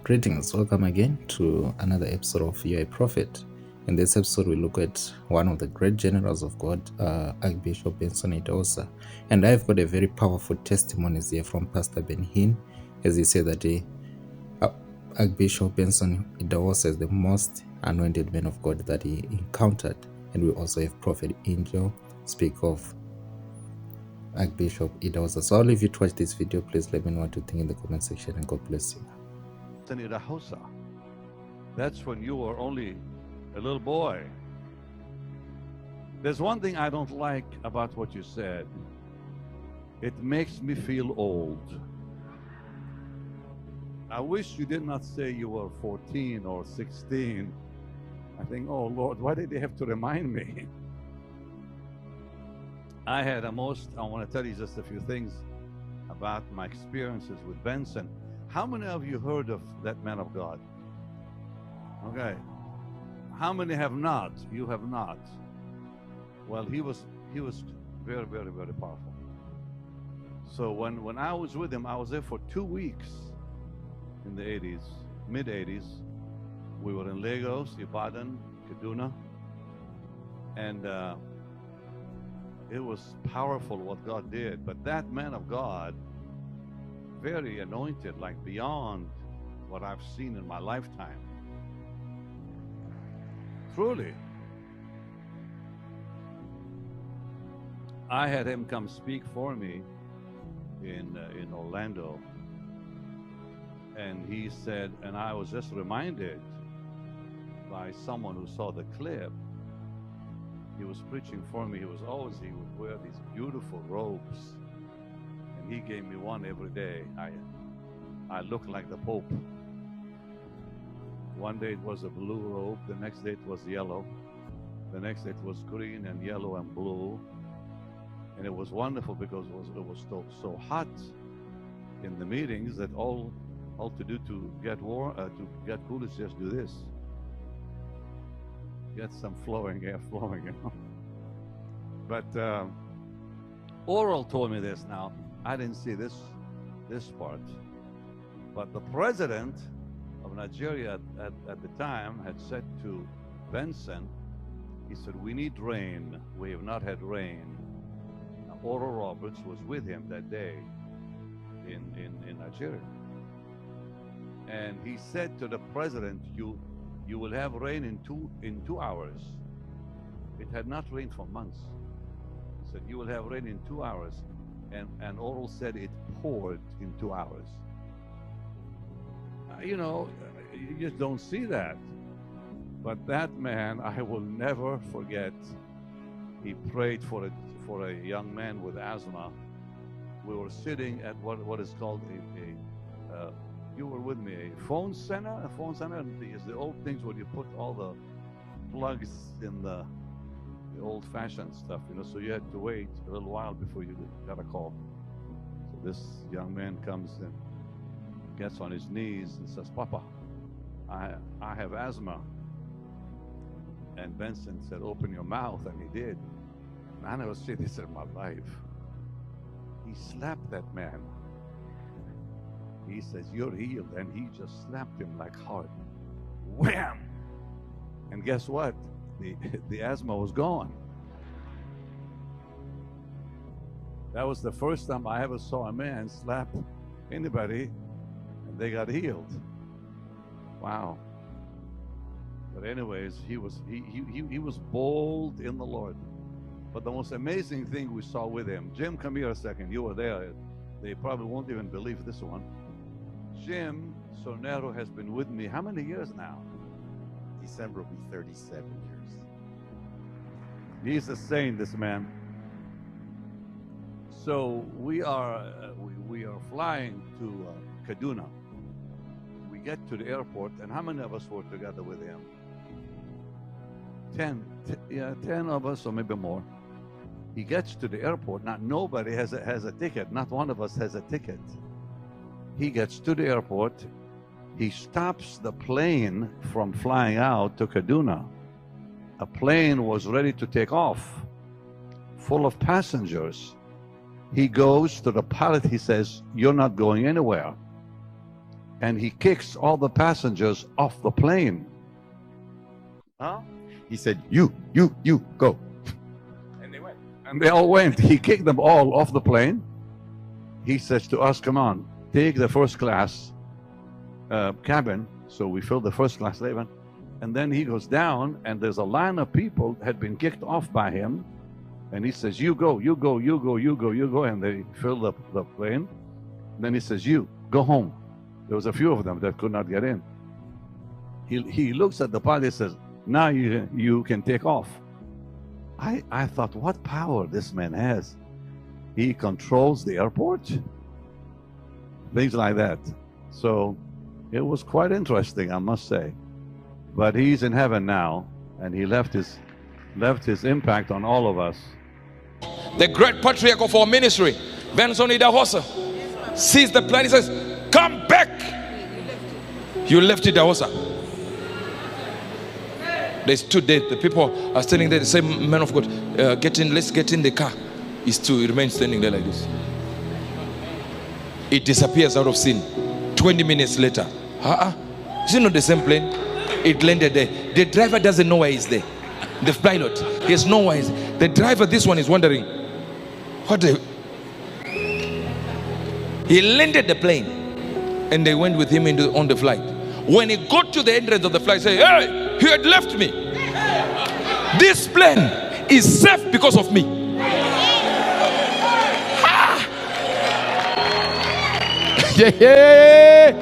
Greetings, welcome again to another episode of You're a Prophet. In this episode, we look at one of the great generals of God, Archbishop Benson Idahosa. And I've got a very powerful testimonies here from Pastor Ben Hinn, as he said that Archbishop Benson Idahosa is the most anointed man of God that he encountered. And we also have Prophet Angel speak of Archbishop Idahosa. So I'll leave you to watch this video. Please let me know what you think in the comment section, and God bless you. Idahosa. That's when you were only a little boy. There's one thing I don't like about what you said. It makes me feel old. I wish you did not say you were 14 or 16. I think, oh Lord, why did they have to remind me? I want to tell you just a few things about my experiences with Benson. How many of you heard of that man of God? Okay. How many have not? You have not. Well, he was very, very, very powerful. So when I was with him, I was there for 2 weeks in the 80s, mid-80s. We were in Lagos, Ibadan, Kaduna, and it was powerful what God did. But that man of God, very anointed, like beyond what I've seen in my lifetime. Truly. I had him come speak for me in Orlando, and he said, and I was just reminded by someone who saw the clip. He was preaching for me. He would wear these beautiful robes, and he gave me one every day. I looked like the Pope. One day it was a blue robe, the next day it was yellow, the next day it was green and yellow and blue. And it was wonderful because it was so hot in the meetings that all to do to get cool is just do this. Get some air flowing, you know. But Oral told me this now. I didn't see this part. But the president of Nigeria at the time had said to Benson, he said, we need rain. We have not had rain. Now, Oral Roberts was with him that day in Nigeria. And he said to the president, you will have rain in 2 hours. It had not rained for months. He said, you will have rain in 2 hours. And Oral said it poured in 2 hours. You know, you just don't see that. But that man, I will never forget. He prayed for a young man with asthma. We were sitting at what is called you were with me, a phone center is the old things where you put all the plugs in the old-fashioned stuff, you know, so you had to wait a little while before you got a call. So this young man comes and gets on his knees and says, Papa, I have asthma. And Benson said, open your mouth, and he did. And I never seen this in my life. He slapped that man. He says, you're healed. And he just slapped him like hard. Wham! And guess what? The asthma was gone. That was the first time I ever saw a man slap anybody and they got healed. Wow. But anyways, he was bold in the Lord. But the most amazing thing we saw with him, Jim, come here a second. You were there. They probably won't even believe this one. Jim Sonero has been with me how many years now? December will be 37 years. He's a saint, this man. So we are flying to Kaduna. We get to the airport, and how many of us were together with him? 10 of us, or maybe more. He gets to the airport. Now nobody has a ticket. Not one of us has a ticket. He gets to the airport. He stops the plane from flying out to Kaduna. A plane was ready to take off, full of passengers. He goes to the pilot. He says, "You're not going anywhere." and he kicks all the passengers off the plane. Huh? He said, you, go. And they went. And they all went. He kicked them all off the plane. He says to us, come on, take the first class cabin. So we filled the first class cabin. And then he goes down, and there's a line of people had been kicked off by him. And he says, you go. And they fill the plane. And then he says, you, go home. There was a few of them that could not get in. He looks at the pilot and says, now you can take off. I thought, what power this man has. He controls the airport. Things like that. So it was quite interesting, I must say. But he's in heaven now, and he left his impact on all of us. The great patriarch of our ministry, Benson Idahosa, sees the plan. He says, come back. You left Idahosa. They stood there. The people are standing there. The same man of God, let's get in the car. He remains standing there like this. It disappears out of scene. 20 minutes later, is it not the same plane? It landed there. The driver doesn't know why he's there. The pilot, he has no why. The driver, this one is wondering, he landed the plane, and they went with him on the flight. When he got to the entrance of the flight, say, hey, he had left me. This plane is safe because of me. Hey!